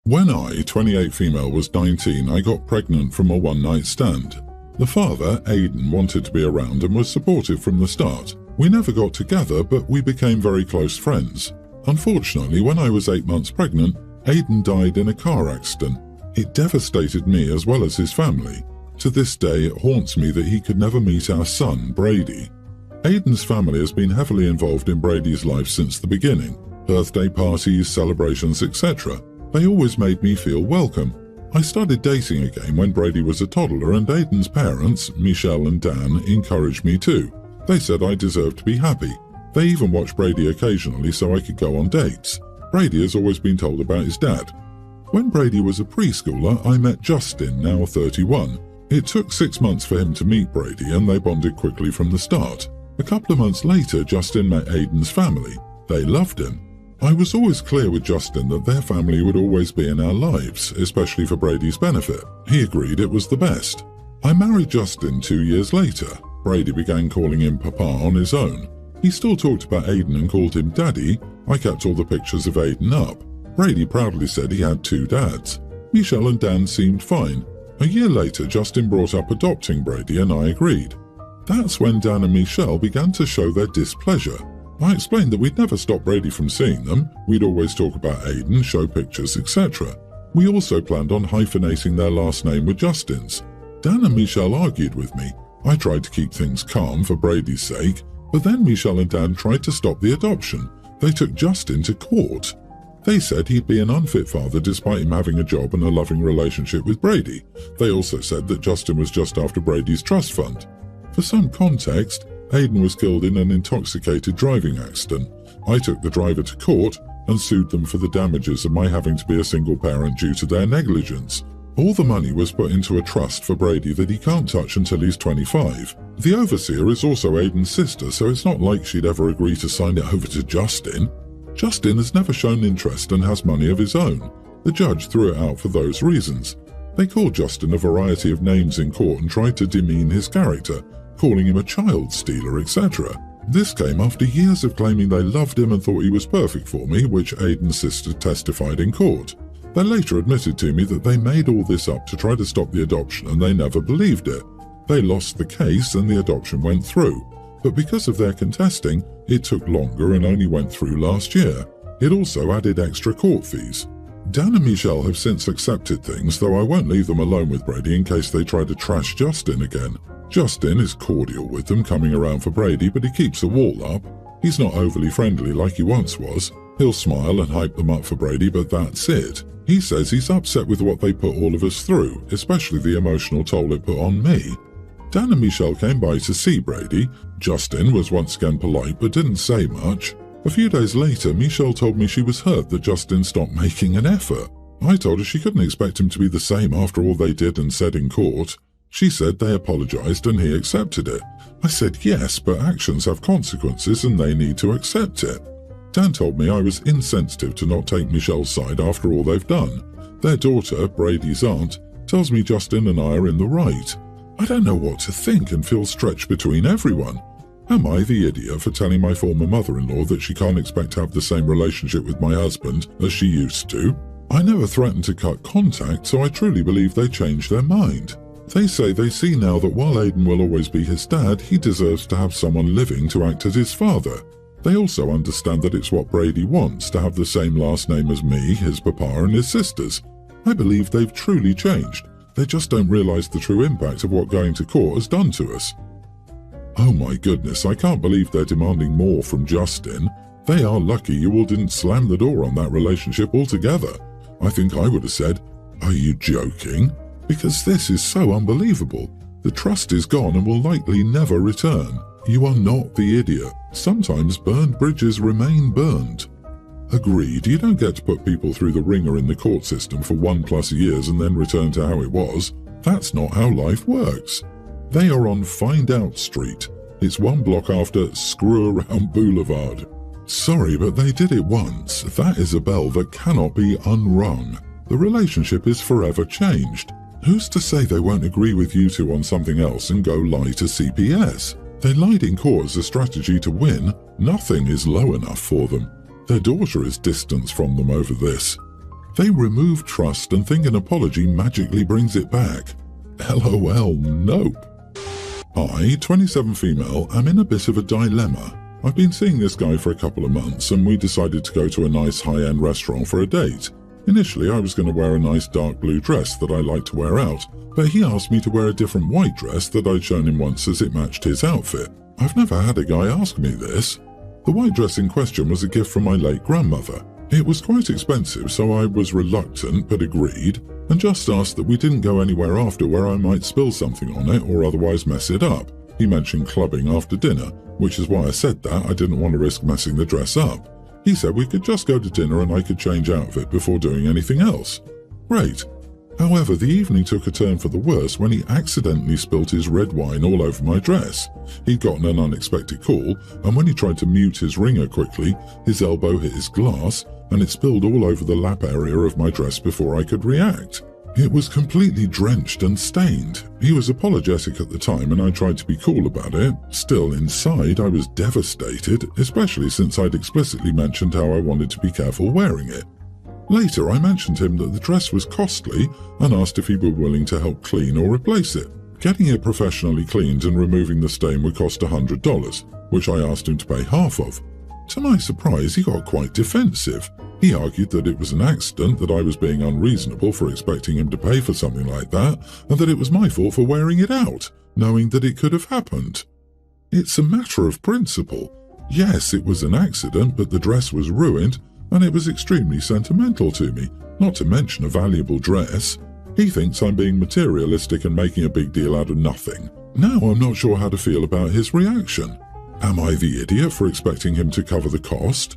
When I, 28 female, was 19, I got pregnant from a one-night stand. The father, Aidan, wanted to be around and was supportive from the start. We never got together, but we became very close friends. Unfortunately, when I was 8 months pregnant, Aidan died in a car accident. It devastated me as well as his family. To this day, it haunts me that he could never meet our son, Brady. Aidan's family has been heavily involved in Brady's life since the beginning. Birthday parties, celebrations, etc. They always made me feel welcome. I started dating again when Brady was a toddler, and Aidan's parents, Michelle and Dan, encouraged me too. They said I deserved to be happy. They even watched Brady occasionally so I could go on dates. Brady has always been told about his dad. When Brady was a preschooler, I met Justin, now 31. It took 6 months for him to meet Brady, and they bonded quickly from the start. A couple of months later, Justin met Aidan's family. They loved him. I was always clear with Justin that their family would always be in our lives, especially for Brady's benefit. He agreed it was the best. I married Justin 2 years later. Brady began calling him Papa on his own. He still talked about Aidan and called him Daddy. I kept all the pictures of Aidan up. Brady proudly said he had 2 dads. Michelle and Dan seemed fine. A year later, Justin brought up adopting Brady and I agreed. That's when Dan and Michelle began to show their displeasure. I explained that we'd never stop Brady from seeing them. We'd always talk about Aidan, show pictures, etc. We also planned on hyphenating their last name with Justin's. Dan and Michelle argued with me. I tried to keep things calm for Brady's sake, but then Michelle and Dan tried to stop the adoption. They took Justin to court. They said he'd be an unfit father despite him having a job and a loving relationship with Brady. They also said that Justin was just after Brady's trust fund. For some context, Aidan was killed in an intoxicated driving accident. I took the driver to court and sued them for the damages of my having to be a single parent due to their negligence. All the money was put into a trust for Brady that he can't touch until he's 25. The overseer is also Aidan's sister, so it's not like she'd ever agree to sign it over to Justin. Justin has never shown interest and has money of his own. The judge threw it out for those reasons. They called Justin a variety of names in court and tried to demean his character, calling him a child stealer, etc. This came after years of claiming they loved him and thought he was perfect for me, which Aidan's sister testified in court. They later admitted to me that they made all this up to try to stop the adoption and they never believed it. They lost the case and the adoption went through, but because of their contesting, it took longer and only went through last year. It also added extra court fees. Dan and Michelle have since accepted things, though I won't leave them alone with Brady in case they try to trash Justin again. Justin is cordial with them, coming around for Brady, but he keeps a wall up. He's not overly friendly like he once was. He'll smile and hype them up for Brady, but that's it. He says he's upset with what they put all of us through, especially the emotional toll it put on me. Dan and Michelle came by to see Brady. Justin was once again polite but didn't say much. A few days later, Michelle told me she was hurt that Justin stopped making an effort. I told her she couldn't expect him to be the same after all they did and said in court. She said they apologized and he accepted it. I said yes, but actions have consequences and they need to accept it. Dan told me I was insensitive to not take Michelle's side after all they've done. Their daughter, Brady's aunt, tells me Justin and I are in the right. I don't know what to think and feel stretched between everyone. Am I the idiot for telling my former mother-in-law that she can't expect to have the same relationship with my husband as she used to? I never threatened to cut contact, so I truly believe they changed their mind. They say they see now that while Aidan will always be his dad, he deserves to have someone living to act as his father. They also understand that it's what Brady wants, to have the same last name as me, his papa and his sisters. I believe they've truly changed. They just don't realize the true impact of what going to court has done to us. Oh my goodness, I can't believe they're demanding more from Justin. They are lucky you all didn't slam the door on that relationship altogether. I think I would have said, "Are you joking?" Because this is so unbelievable. The trust is gone and will likely never return. You are not the idiot. Sometimes burned bridges remain burned. Agreed, you don't get to put people through the ringer in the court system for 1+ years and then return to how it was. That's not how life works. They are on Find Out Street. It's 1 block after Screw Around Boulevard. Sorry, but they did it once. That is a bell that cannot be unrung. The relationship is forever changed. Who's to say they won't agree with you two on something else and go lie to CPS? They lied in court as a strategy to win. Nothing is low enough for them. Their daughter is distanced from them over this. They remove trust and think an apology magically brings it back. LOL, nope. I, 27 female, am in a bit of a dilemma. I've been seeing this guy for a couple of months and we decided to go to a nice high-end restaurant for a date. Initially, I was going to wear a nice dark blue dress that I like to wear out, but he asked me to wear a different white dress that I'd shown him once as it matched his outfit. I've never had a guy ask me this. The white dress in question was a gift from my late grandmother. It was quite expensive, so I was reluctant but agreed, and just asked that we didn't go anywhere after where I might spill something on it or otherwise mess it up. He mentioned clubbing after dinner, which is why I said that I didn't want to risk messing the dress up. He said we could just go to dinner and I could change out of it before doing anything else. Great. However, the evening took a turn for the worse when he accidentally spilt his red wine all over my dress. He'd gotten an unexpected call, and when he tried to mute his ringer quickly, his elbow hit his glass, and it spilled all over the lap area of my dress before I could react. It was completely drenched and stained. He was apologetic at the time and I tried to be cool about it. Still, inside I was devastated, especially since I'd explicitly mentioned how I wanted to be careful wearing it. Later, I mentioned to him that the dress was costly and asked if he were willing to help clean or replace it. Getting it professionally cleaned and removing the stain would cost $100, which I asked him to pay half of. To my surprise, he got quite defensive. He argued that it was an accident, that I was being unreasonable for expecting him to pay for something like that, and that it was my fault for wearing it out, knowing that it could have happened. It's a matter of principle. Yes, it was an accident, but the dress was ruined, and it was extremely sentimental to me, not to mention a valuable dress. He thinks I'm being materialistic and making a big deal out of nothing. Now I'm not sure how to feel about his reaction. Am I the idiot for expecting him to cover the cost?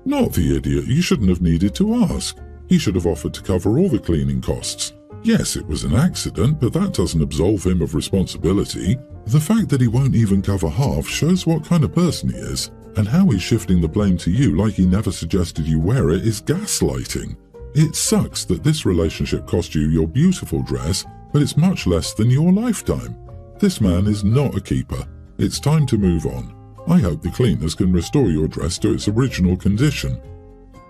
Not the idiot, you shouldn't have needed to ask. He should have offered to cover all the cleaning costs. Yes, it was an accident, but that doesn't absolve him of responsibility. The fact that he won't even cover half shows what kind of person he is, and how he's shifting the blame to you like he never suggested you wear it is gaslighting. It sucks that this relationship cost you your beautiful dress, but it's much less than your lifetime. This man is not a keeper. It's time to move on. I hope the cleaners can restore your dress to its original condition.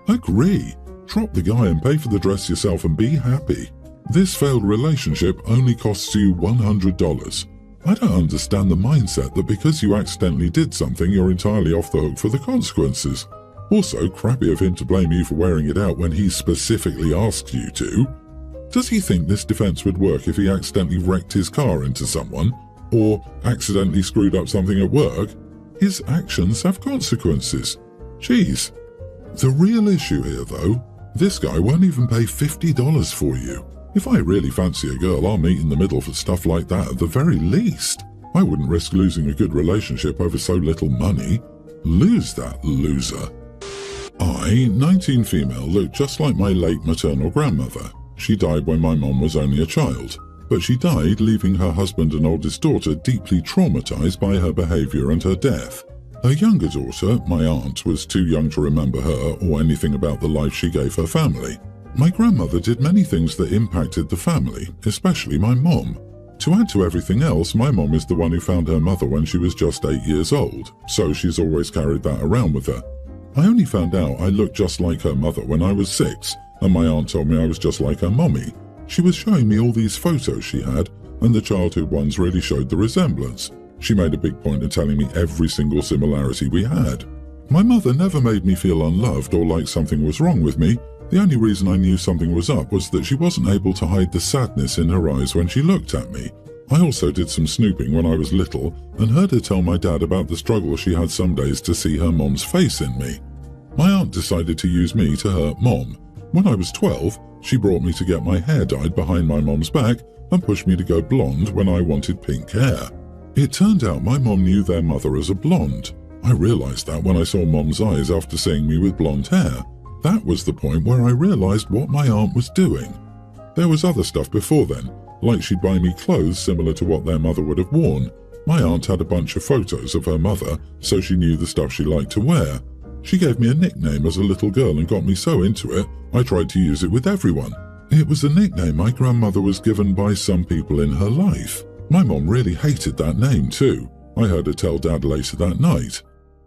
Agree. Drop the guy and pay for the dress yourself and be happy. This failed relationship only costs you $100. I don't understand the mindset that because you accidentally did something, you're entirely off the hook for the consequences. Also, crappy of him to blame you for wearing it out when he specifically asks you to. Does he think this defense would work if he accidentally wrecked his car into someone? Or accidentally screwed up something at work? His actions have consequences. Jeez. The real issue here, though, this guy won't even pay $50 for you. If I really fancy a girl, I'll meet in the middle for stuff like that at the very least. I wouldn't risk losing a good relationship over so little money. Lose that, loser. I, 19 female, look just like my late maternal grandmother. She died when my mom was only a child. But she died, leaving her husband and oldest daughter deeply traumatized by her behavior and her death. Her younger daughter, my aunt, was too young to remember her or anything about the life she gave her family. My grandmother did many things that impacted the family, especially my mom. To add to everything else, my mom is the one who found her mother when she was just 8 years old, so she's always carried that around with her. I only found out I looked just like her mother when I was 6, and my aunt told me I was just like her mommy. She was showing me all these photos she had, and the childhood ones really showed the resemblance. She made a big point of telling me every single similarity we had. My mother never made me feel unloved or like something was wrong with me. The only reason I knew something was up was that she wasn't able to hide the sadness in her eyes when she looked at me. I also did some snooping when I was little and heard her tell my dad about the struggle she had some days to see her mom's face in me. My aunt decided to use me to hurt Mom. When I was 12, she brought me to get my hair dyed behind my mom's back and pushed me to go blonde when I wanted pink hair. It turned out my mom knew their mother as a blonde. I realized that when I saw Mom's eyes after seeing me with blonde hair. That was the point where I realized what my aunt was doing. There was other stuff before then, like she'd buy me clothes similar to what their mother would have worn. My aunt had a bunch of photos of her mother, so she knew the stuff she liked to wear. She gave me a nickname as a little girl and got me so into it, I tried to use it with everyone. It was a nickname my grandmother was given by some people in her life. My mom really hated that name too. I heard her tell Dad later that night.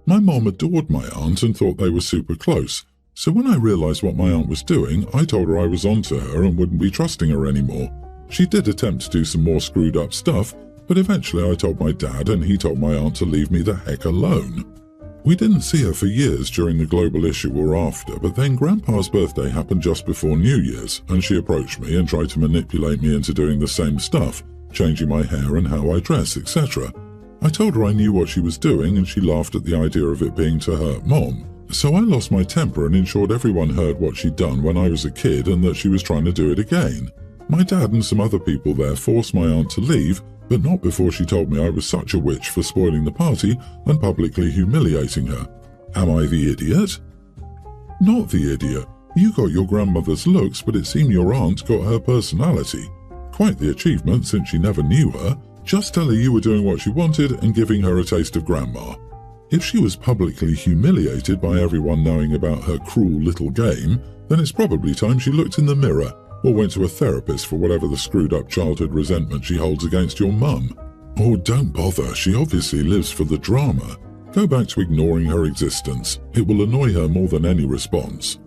My mom adored my aunt and thought they were super close, So when I realised what my aunt was doing, I told her I was onto her and wouldn't be trusting her anymore. She did attempt to do some more screwed up stuff, but eventually I told my dad and he told my aunt to leave me the heck alone. We didn't see her for years during the global issue or after, but then Grandpa's birthday happened just before New Year's, and she approached me and tried to manipulate me into doing the same stuff, changing my hair and how I dress, etc. I told her I knew what she was doing and she laughed at the idea of it being to hurt Mom. So I lost my temper and ensured everyone heard what she'd done when I was a kid and that she was trying to do it again. My dad and some other people there forced my aunt to leave, but not before she told me I was such a witch for spoiling the party and publicly humiliating her. Am I the idiot? Not the idiot. You got your grandmother's looks, but it seemed your aunt got her personality. Quite the achievement since she never knew her. Just tell her you were doing what she wanted and giving her a taste of grandma. If she was publicly humiliated by everyone knowing about her cruel little game, then it's probably time she looked in the mirror or went to a therapist for whatever the screwed up childhood resentment she holds against your mum. Or don't bother, she obviously lives for the drama. Go back to ignoring her existence. It will annoy her more than any response.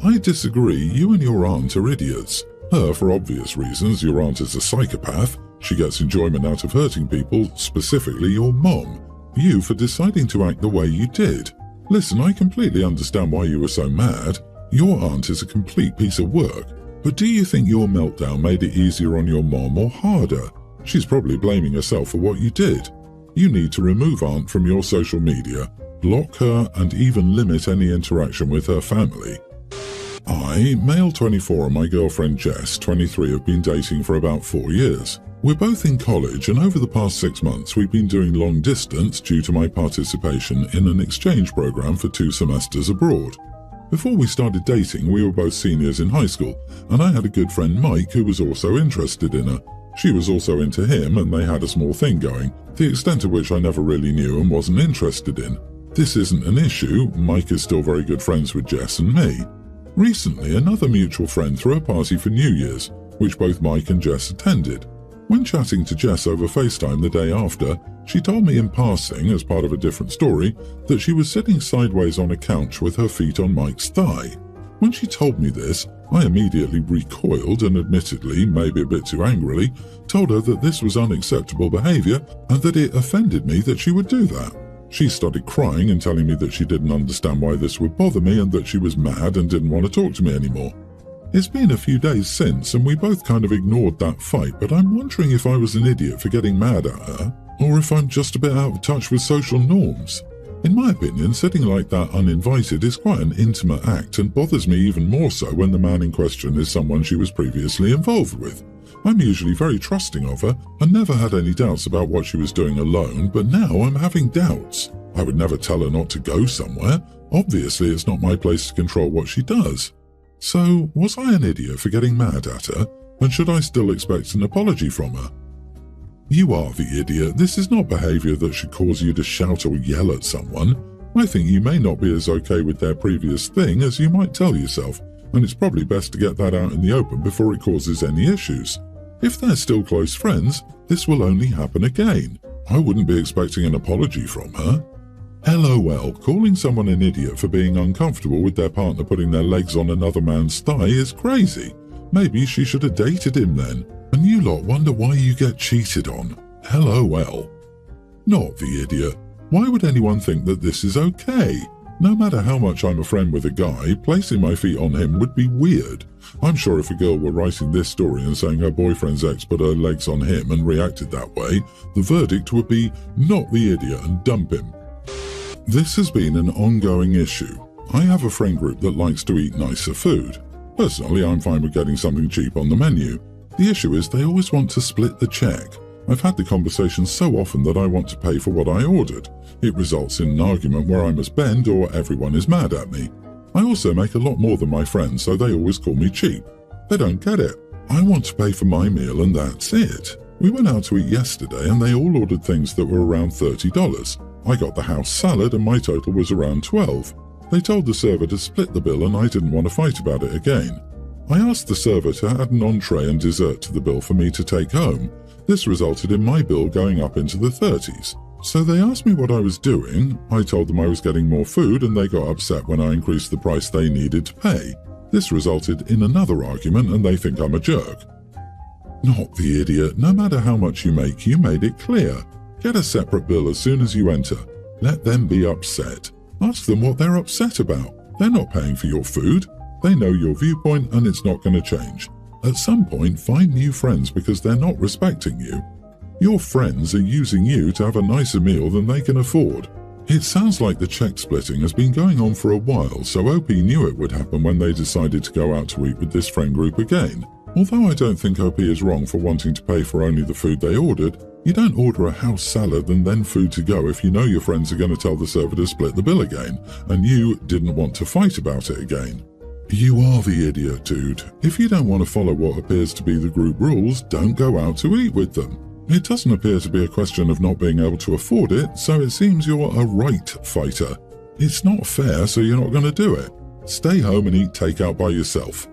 I disagree, you and your aunt are idiots. Her for obvious reasons, your aunt is a psychopath. She gets enjoyment out of hurting people, specifically your mom. You for deciding to act the way you did. Listen, I completely understand why you were so mad. Your aunt is a complete piece of work. But do you think your meltdown made it easier on your mom or harder? She's probably blaming herself for what you did. You need to remove aunt from your social media, block her, and even limit any interaction with her family. I, male 24, and my girlfriend Jess, 23, have been dating for about 4 years. We're both in college, and over the past 6 months we've been doing long distance due to my participation in an exchange program for 2 semesters abroad. Before we started dating, we were both seniors in high school, and I had a good friend Mike who was also interested in her. She was also into him, and they had a small thing going, the extent of which I never really knew and wasn't interested in. This isn't an issue. Mike is still very good friends with Jess and me. Recently, another mutual friend threw a party for New Year's, which both Mike and Jess attended. When chatting to Jess over FaceTime the day after, she told me in passing, as part of a different story, that she was sitting sideways on a couch with her feet on Mike's thigh. When she told me this, I immediately recoiled and admittedly, maybe a bit too angrily, told her that this was unacceptable behaviour and that it offended me that she would do that. She started crying and telling me that she didn't understand why this would bother me and that she was mad and didn't want to talk to me anymore. It's been a few days since and we both kind of ignored that fight, but I'm wondering if I was an idiot for getting mad at her, or if I'm just a bit out of touch with social norms. In my opinion, sitting like that uninvited is quite an intimate act and bothers me even more so when the man in question is someone she was previously involved with. I'm usually very trusting of her and never had any doubts about what she was doing alone, but now I'm having doubts. I would never tell her not to go somewhere. Obviously, it's not my place to control what she does. So, was I an idiot for getting mad at her, and should I still expect an apology from her? You are the idiot. This is not behaviour that should cause you to shout or yell at someone. I think you may not be as okay with their previous thing as you might tell yourself, and it's probably best to get that out in the open before it causes any issues. If they're still close friends, this will only happen again. I wouldn't be expecting an apology from her. LOL, calling someone an idiot for being uncomfortable with their partner putting their legs on another man's thigh is crazy. Maybe she should have dated him then. And you lot wonder why you get cheated on. LOL. Not the idiot. Why would anyone think that this is okay? No matter how much I'm a friend with a guy, placing my feet on him would be weird. I'm sure if a girl were writing this story and saying her boyfriend's ex put her legs on him and reacted that way, the verdict would be not the idiot and dump him. This has been an ongoing issue. I have a friend group that likes to eat nicer food. Personally, I'm fine with getting something cheap on the menu. The issue is they always want to split the check. I've had the conversation so often that I want to pay for what I ordered. It results in an argument where I must bend or everyone is mad at me. I also make a lot more than my friends, so they always call me cheap. They don't get it. I want to pay for my meal and that's it. We went out to eat yesterday and they all ordered things that were around $30. I got the house salad and my total was around $12. They told the server to split the bill and I didn't want to fight about it again. I asked the server to add an entree and dessert to the bill for me to take home. This resulted in my bill going up into the 30s. So they asked me what I was doing. I told them I was getting more food and they got upset when I increased the price they needed to pay. This resulted in another argument and they think I'm a jerk. Not the idiot. No matter how much you make, you made it clear. Get a separate bill as soon as you enter. Let them be upset. Ask them what they're upset about. They're not paying for your food. They know your viewpoint and it's not going to change. At some point, find new friends because they're not respecting you. Your friends are using you to have a nicer meal than they can afford. It sounds like the check splitting has been going on for a while, so OP knew it would happen when they decided to go out to eat with this friend group again. Although I don't think OP is wrong for wanting to pay for only the food they ordered, you don't order a house salad and then food to go if you know your friends are going to tell the server to split the bill again, and you didn't want to fight about it again. You are the idiot, dude. If you don't want to follow what appears to be the group rules, don't go out to eat with them. It doesn't appear to be a question of not being able to afford it, so it seems you're a right fighter. It's not fair, so you're not going to do it. Stay home and eat takeout by yourself.